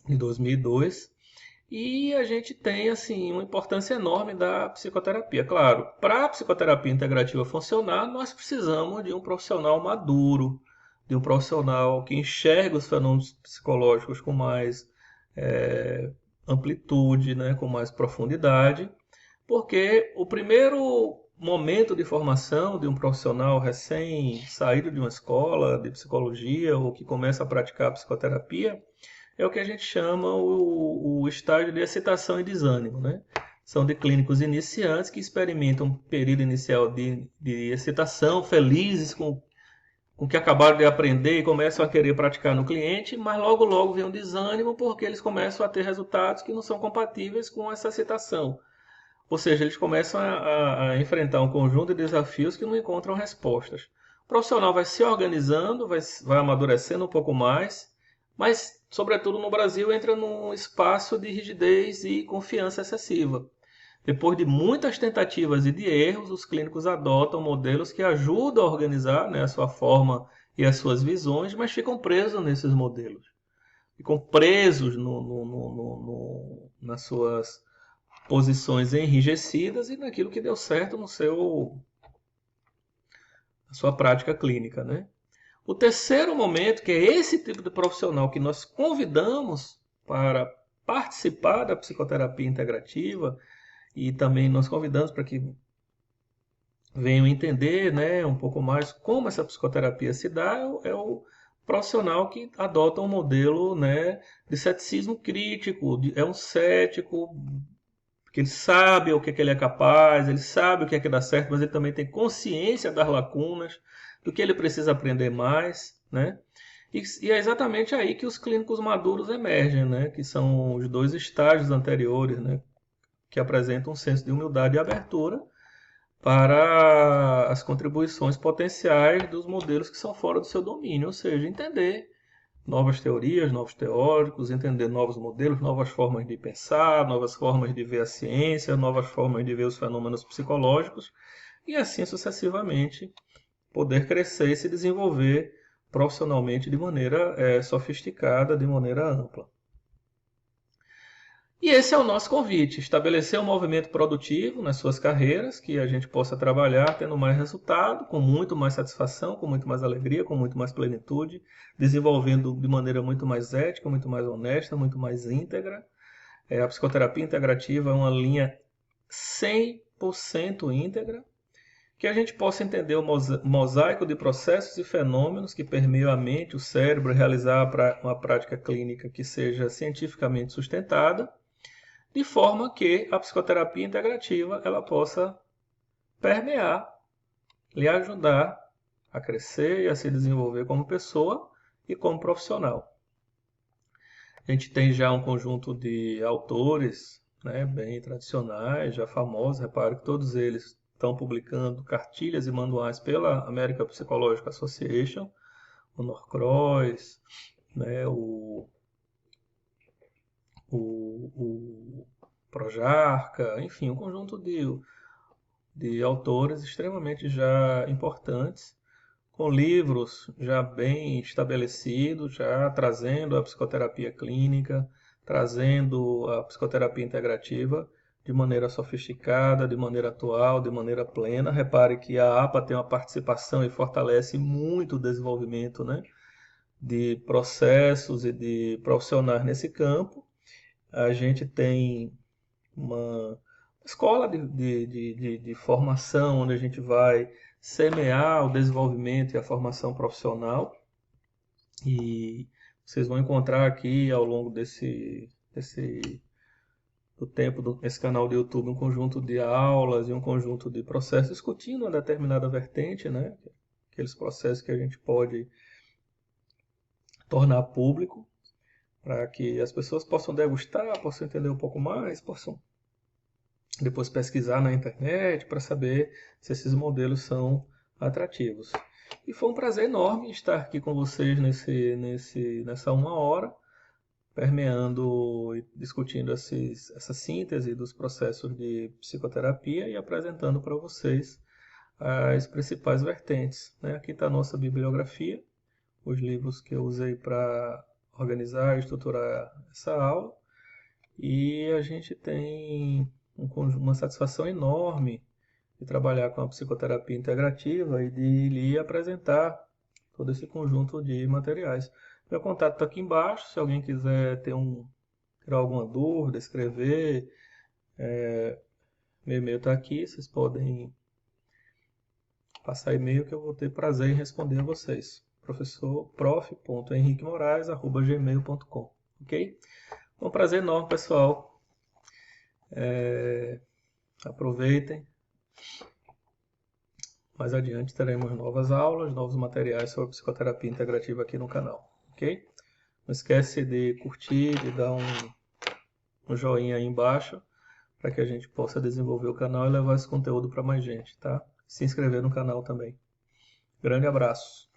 de 2002, e a gente tem assim uma importância enorme da psicoterapia. Claro, para a psicoterapia integrativa funcionar, nós precisamos de um profissional maduro, de um profissional que enxerga os fenômenos psicológicos com mais amplitude, né, com mais profundidade, porque o primeiro momento de formação de um profissional recém saído de uma escola de psicologia ou que começa a praticar a psicoterapia é o que a gente chama o estágio de excitação e desânimo, né? São de clínicos iniciantes que experimentam um período inicial de excitação, felizes com o que acabaram de aprender e começam a querer praticar no cliente, mas logo logo vem um desânimo porque eles começam a ter resultados que não são compatíveis com essa excitação. Ou seja, eles começam a enfrentar um conjunto de desafios que não encontram respostas. O profissional vai se organizando, vai amadurecendo um pouco mais, mas, sobretudo no Brasil, entra num espaço de rigidez e confiança excessiva. Depois de muitas tentativas e de erros, os clínicos adotam modelos que ajudam a organizar, né, a sua forma e as suas visões, mas ficam presos nesses modelos. Ficam presos nas suas posições enrijecidas e naquilo que deu certo na sua prática clínica, né? O terceiro momento, que é esse tipo de profissional que nós convidamos para participar da psicoterapia integrativa e também nós convidamos para que venham entender, né, um pouco mais como essa psicoterapia se dá, é o profissional que adota um modelo, né, de ceticismo crítico, é um cético, porque ele sabe o que ele é capaz, ele sabe o que é que dá certo, mas ele também tem consciência das lacunas, do que ele precisa aprender mais, né? E é exatamente aí que os clínicos maduros emergem, né? Que são os dois estágios anteriores, né? Que apresentam um senso de humildade e abertura para as contribuições potenciais dos modelos que são fora do seu domínio, ou seja, entender novas teorias, novos teóricos, entender novos modelos, novas formas de pensar, novas formas de ver a ciência, novas formas de ver os fenômenos psicológicos e assim sucessivamente poder crescer e se desenvolver profissionalmente de maneira sofisticada, de maneira ampla. E esse é o nosso convite: estabelecer um movimento produtivo nas suas carreiras, que a gente possa trabalhar tendo mais resultado, com muito mais satisfação, com muito mais alegria, com muito mais plenitude, desenvolvendo de maneira muito mais ética, muito mais honesta, muito mais íntegra. A psicoterapia integrativa é uma linha 100% íntegra, que a gente possa entender o mosaico de processos e fenômenos que permeiam a mente, o cérebro, e realizar uma prática clínica que seja cientificamente sustentada, de forma que a psicoterapia integrativa ela possa permear, lhe ajudar a crescer e a se desenvolver como pessoa e como profissional. A gente tem já um conjunto de autores, né, bem tradicionais, já famosos. Repare que todos eles estão publicando cartilhas e manuais pela American Psychological Association, o Norcross, né, o Projarca, enfim, um conjunto de autores extremamente já importantes, com livros já bem estabelecidos, já trazendo a psicoterapia clínica, trazendo a psicoterapia integrativa de maneira sofisticada, de maneira atual, de maneira plena. Repare que a APA tem uma participação e fortalece muito o desenvolvimento, né, de processos e de profissionais nesse campo. A gente tem uma escola de formação onde a gente vai semear o desenvolvimento e a formação profissional. E vocês vão encontrar aqui ao longo do tempo desse canal do YouTube um conjunto de aulas e um conjunto de processos discutindo uma determinada vertente, né? Aqueles processos que a gente pode tornar público para que as pessoas possam degustar, possam entender um pouco mais, possam depois pesquisar na internet para saber se esses modelos são atrativos. E foi um prazer enorme estar aqui com vocês nessa uma hora, permeando e discutindo essa síntese dos processos de psicoterapia e apresentando para vocês as principais vertentes, né? Aqui está a nossa bibliografia, os livros que eu usei para organizar e estruturar essa aula, e a gente tem uma satisfação enorme de trabalhar com a psicoterapia integrativa e de lhe apresentar todo esse conjunto de materiais. Meu contato está aqui embaixo, se alguém quiser tirar alguma dúvida, escrever, meu e-mail está aqui, vocês podem passar e-mail que eu vou ter prazer em responder a vocês. prof.henriquemoraes@gmail.com, ok? Foi um prazer enorme, pessoal. Aproveitem. Mais adiante teremos novas aulas, novos materiais sobre psicoterapia integrativa aqui no canal, ok? Não esquece de curtir, de dar um joinha aí embaixo, para que a gente possa desenvolver o canal e levar esse conteúdo para mais gente, tá? Se inscrever no canal também. Grande abraço!